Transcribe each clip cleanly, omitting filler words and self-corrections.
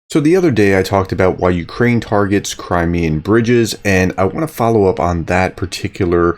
So the other day I talked about why Ukraine targets Crimean bridges, and I want to follow up on that particular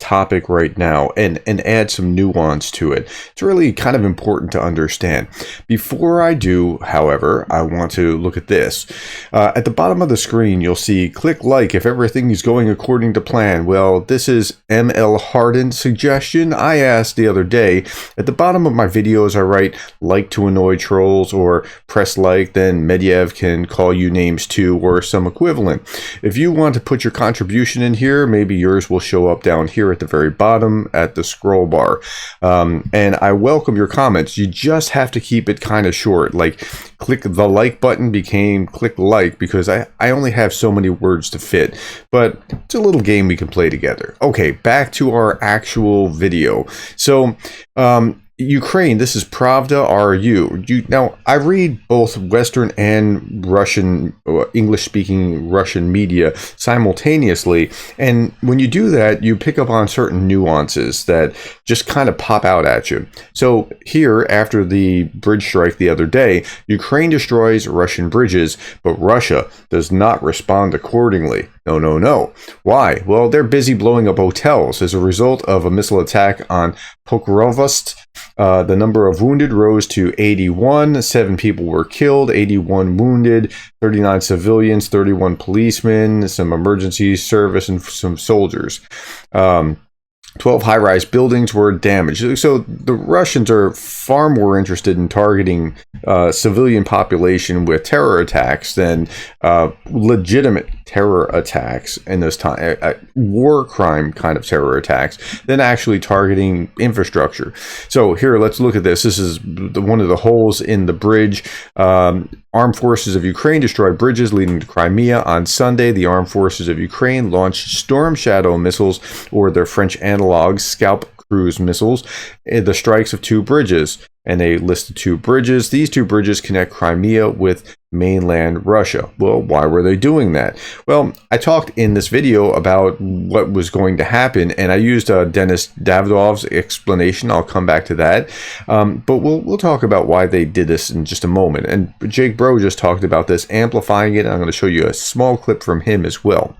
topic right now and add some nuance to it. It's really kind of important to understand. Before I do, however, I want to look at this. At the bottom of the screen, you'll see click like if everything is going according to plan. Well, this is ML Harden's suggestion. I asked the other day, at the bottom of my videos, I write like to annoy trolls or press like, then Medvedev can call you names too or some equivalent. If you want to put your contribution in here, maybe yours will show up down here at the very bottom at the scroll bar. And I welcome your comments. You just have to keep it kind of short. Like click the like button became click like because I only have so many words to fit. But it's a little game we can play together. Okay, back to our actual video. So Ukraine, this is Pravda RU. Now, I read both Western and Russian, English-speaking Russian media simultaneously, and when you do that, you pick up on certain nuances that just kind of pop out at you. So here, after the bridge strike the other day, Ukraine destroys Russian bridges, but Russia does not respond accordingly. No, no, no. Why? Well, they're busy blowing up hotels. As a result of a missile attack on Pokrovsk, the number of wounded rose to 81. 7 people were killed, 81 wounded, 39 civilians, 31 policemen, some emergency service, and some soldiers. 12 high-rise buildings were damaged. So the Russians are far more interested in targeting civilian population with terror attacks than legitimate terror attacks in this time, war crime kind of terror attacks, than actually targeting infrastructure. So here, let's look at this. This is one of the holes in the bridge. Armed forces of Ukraine destroyed bridges leading to Crimea. On Sunday, the armed forces of Ukraine launched Storm Shadow missiles, or their French analogs, Scalp cruise missiles, the strikes of 2 bridges. And they listed 2 bridges. These 2 bridges connect Crimea with mainland Russia. Well, why were they doing that? Well, I talked in this video about what was going to happen, and I used Denis Davdov's explanation. I'll come back to that. But we'll talk about why they did this in just a moment. And Jake Bro just talked about this, amplifying it. And I'm going to show you a small clip from him as well.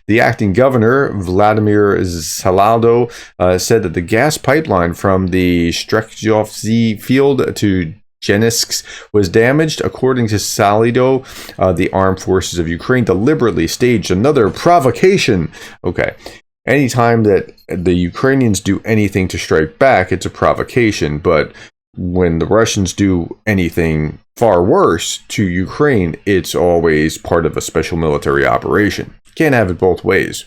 The acting governor, Vladimir Salado, said that the gas pipeline from the Strekhovsky field to Gerdes was damaged. According to Salado, the armed forces of Ukraine deliberately staged another provocation. Okay. Anytime that the Ukrainians do anything to strike back, it's a provocation. But when the Russians do anything far worse to Ukraine, it's always part of a special military operation. Can't have it both ways.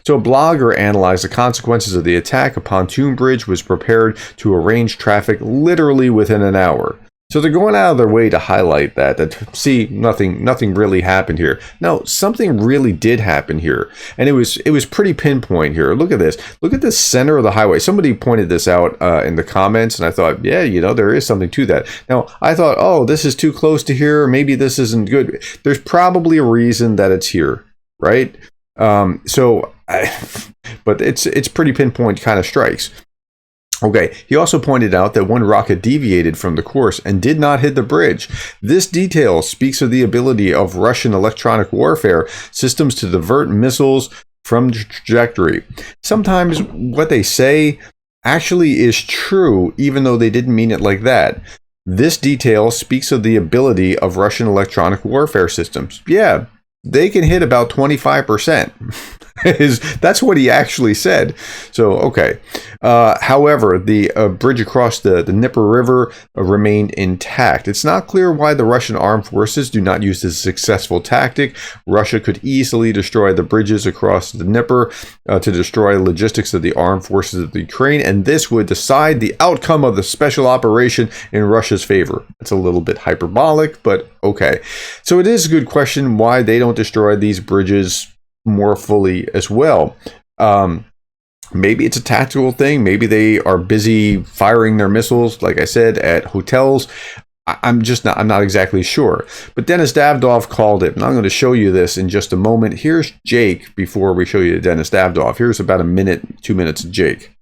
So a blogger analyzed the consequences of the attack. A pontoon bridge was prepared to arrange traffic literally within an hour. So they're going out of their way to highlight that see, nothing really happened here. No, something really did happen here. And it was pretty pinpoint here. Look at this. Look at the center of the highway. Somebody pointed this out in the comments, and I thought, yeah, there is something to that. Now, I thought, oh, this is too close to here. Maybe this isn't good. There's probably a reason that it's here, right? But it's pretty pinpoint kind of strikes. Okay, he also pointed out that one rocket deviated from the course and did not hit the bridge. This detail speaks of the ability of Russian electronic warfare systems to divert missiles from the trajectory. Sometimes what they say actually is true, even though they didn't mean it like that. This detail speaks of the ability of Russian electronic warfare systems. Yeah, they can hit about 25%. That's what he actually said. So, okay. However, the bridge across the Dnieper River remained intact. It's not clear why the Russian armed forces do not use this successful tactic. Russia could easily destroy the bridges across the Dnieper to destroy logistics of the armed forces of the Ukraine, and this would decide the outcome of the special operation in Russia's favor. It's a little bit hyperbolic, but okay. So it is a good question why they don't destroy these bridges more fully as well. Maybe it's a tactical thing. Maybe they are busy firing their missiles, like I said, at hotels. I'm not exactly sure. But Denis Davdov called it, and I'm going to show you this in just a moment. Here's Jake before we show you Denis Davdov. Here's about 2 minutes of Jake.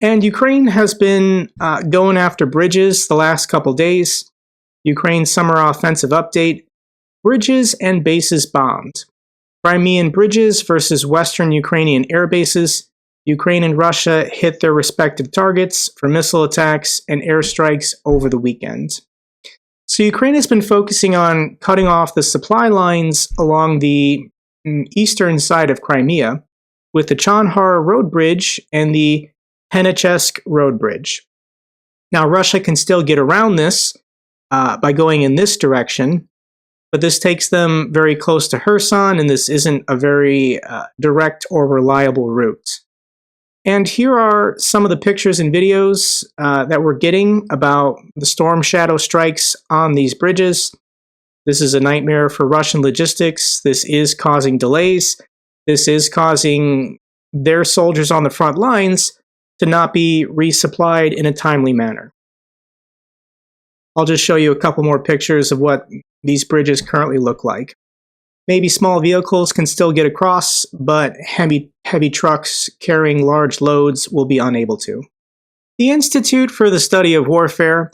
And Ukraine has been going after bridges the last couple days. Ukraine's summer offensive update, bridges and bases bombed. Crimean bridges versus Western Ukrainian air bases. Ukraine and Russia hit their respective targets for missile attacks and airstrikes over the weekend. So Ukraine has been focusing on cutting off the supply lines along the eastern side of Crimea with the Chonhar Road Bridge and the Henechsk Road Bridge. Now, Russia can still get around this by going in this direction, but this takes them very close to Kherson, and this isn't a very direct or reliable route. And here are some of the pictures and videos that we're getting about the storm shadow strikes on these bridges. This is a nightmare for Russian logistics. This is causing delays. This is causing their soldiers on the front lines to not be resupplied in a timely manner. I'll just show you a couple more pictures of what these bridges currently look like. Maybe small vehicles can still get across, but heavy trucks carrying large loads will be unable to. The Institute for the Study of Warfare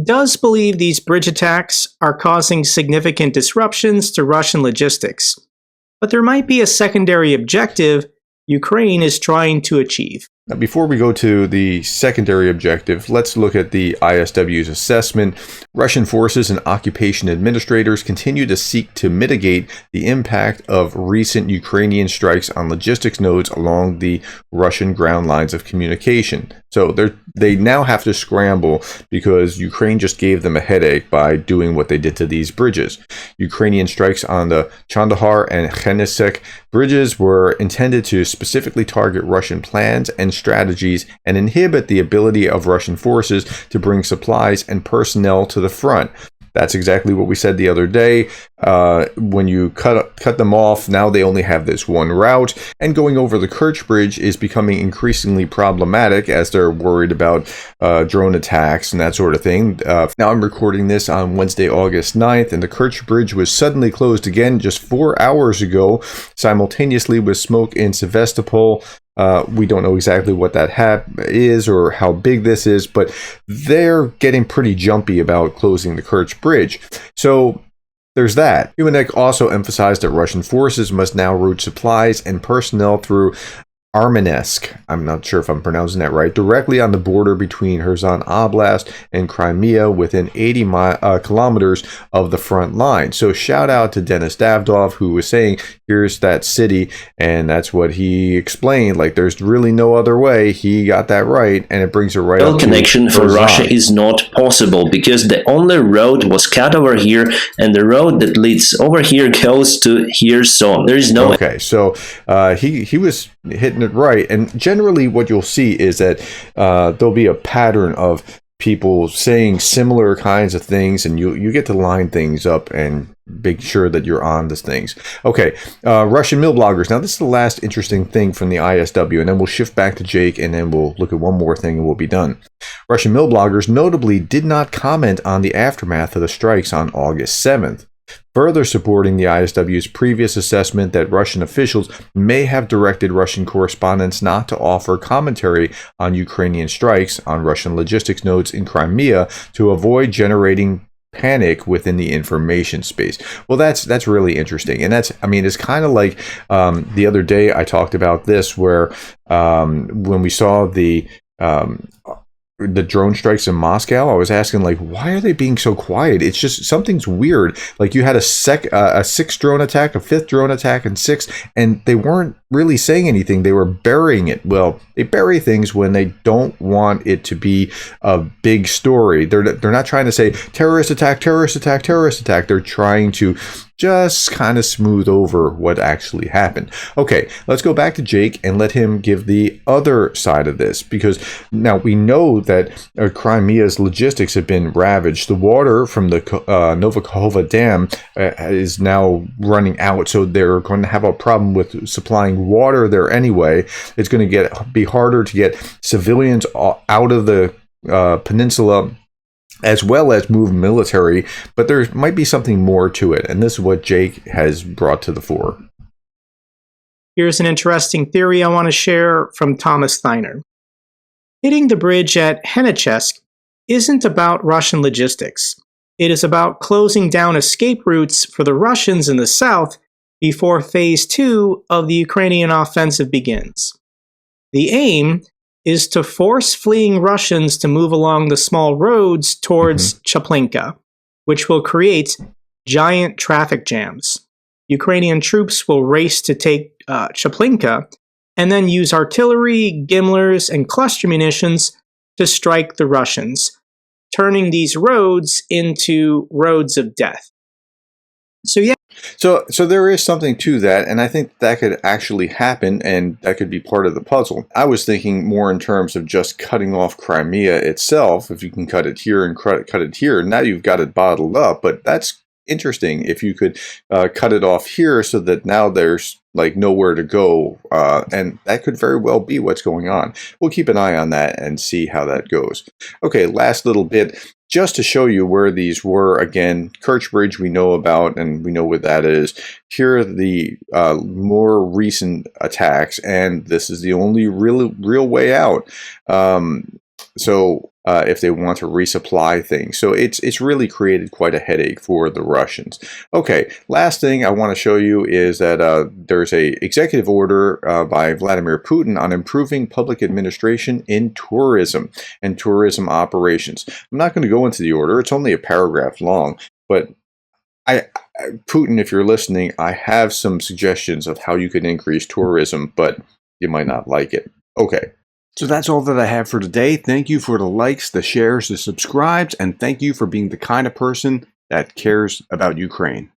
does believe these bridge attacks are causing significant disruptions to Russian logistics, but there might be a secondary objective Ukraine is trying to achieve. Now, before we go to the secondary objective, let's look at the ISW's assessment. Russian forces and occupation administrators continue to seek to mitigate the impact of recent Ukrainian strikes on logistics nodes along the Russian ground lines of communication. So they now have to scramble because Ukraine just gave them a headache by doing what they did to these bridges. Ukrainian strikes on the Chandahar and Henechsk bridges were intended to specifically target Russian plans and strategies and inhibit the ability of Russian forces to bring supplies and personnel to the front. That's exactly what we said the other day. When you cut them off, now they only have this one route, and going over the Kerch Bridge is becoming increasingly problematic as they're worried about drone attacks and that sort of thing. Now I'm recording this on Wednesday, August 9th, and the Kerch Bridge was suddenly closed again just 4 hours ago, simultaneously with smoke in Sevastopol. We don't know exactly what that is or how big this is, but they're getting pretty jumpy about closing the Kerch Bridge. So there's that. Humanek also emphasized that Russian forces must now route supplies and personnel through Armenesk, I'm not sure if I'm pronouncing that right, directly on the border between Kherson Oblast and Crimea within 80 kilometers of the front line. So shout out to Denis Davdov, who was saying, here's that city, and that's what he explained. Like, there's really no other way. He got that right, and it brings it right up to connection for Russia is not possible because the only road was cut over here, and the road that leads over here goes to Kherson. There is no... Okay, so he was hitting it right, and generally what you'll see is that there'll be a pattern of people saying similar kinds of things, and you get to line things up and make sure that you're on these things. Okay, Russian mill bloggers. Now this is the last interesting thing from the ISW, and then we'll shift back to Jake, and then we'll look at one more thing and we'll be done. Russian mill bloggers notably did not comment on the aftermath of the strikes on August 7th. Further supporting the ISW's previous assessment that Russian officials may have directed Russian correspondents not to offer commentary on Ukrainian strikes on Russian logistics nodes in Crimea to avoid generating panic within the information space. Well, that's really interesting, and it's kind of like the other day I talked about this, where when we saw the drone strikes in Moscow, I was asking, like, why are they being so quiet? It's just something's weird. Like, you had a sixth drone attack, a fifth drone attack, and six, and they weren't really saying anything. They were burying it. Well, they bury things when they don't want it to be a big story. They're not trying to say terrorist attack, terrorist attack, terrorist attack. They're trying to just kind of smooth over what actually happened. Okay, let's go back to Jake and let him give the other side of this, because now we know that Crimea's logistics have been ravaged. The water from the Novakova Dam is now running out, so they're going to have a problem with supplying water there anyway. It's going to be harder to get civilians out of the peninsula, as well as move military, but there might be something more to it, and this is what Jake has brought to the fore. Here's an interesting theory I want to share from Thomas Theiner. Hitting the bridge at Henechsk isn't about Russian logistics. It is about closing down escape routes for the Russians in the south before Phase 2 of the Ukrainian offensive begins. The aim is to force fleeing Russians to move along the small roads towards Chaplinka, which will create giant traffic jams. Ukrainian troops will race to take Chaplinka and then use artillery, gimlers, and cluster munitions to strike the Russians, turning these roads into roads of death. So yeah. So there is something to that, and I think that could actually happen, and that could be part of the puzzle. I was thinking more in terms of just cutting off Crimea itself. If you can cut it here and cut it here, now you've got it bottled up, but that's interesting if you could cut it off here so that now there's like nowhere to go, and that could very well be what's going on. We'll keep an eye on that and see how that goes. Okay, last little bit, just to show you where these were. Again, Kerch Bridge we know about, and we know what that is. Here are the more recent attacks, and this is the only real way out. If they want to resupply things. So it's really created quite a headache for the Russians. Okay, last thing I want to show you is that there's a executive order by Vladimir Putin on improving public administration in tourism and tourism operations. I'm not going to go into the order. It's only a paragraph long, but Putin, if you're listening, I have some suggestions of how you can increase tourism, but you might not like it. Okay. So that's all that I have for today. Thank you for the likes, the shares, the subscribes, and thank you for being the kind of person that cares about Ukraine.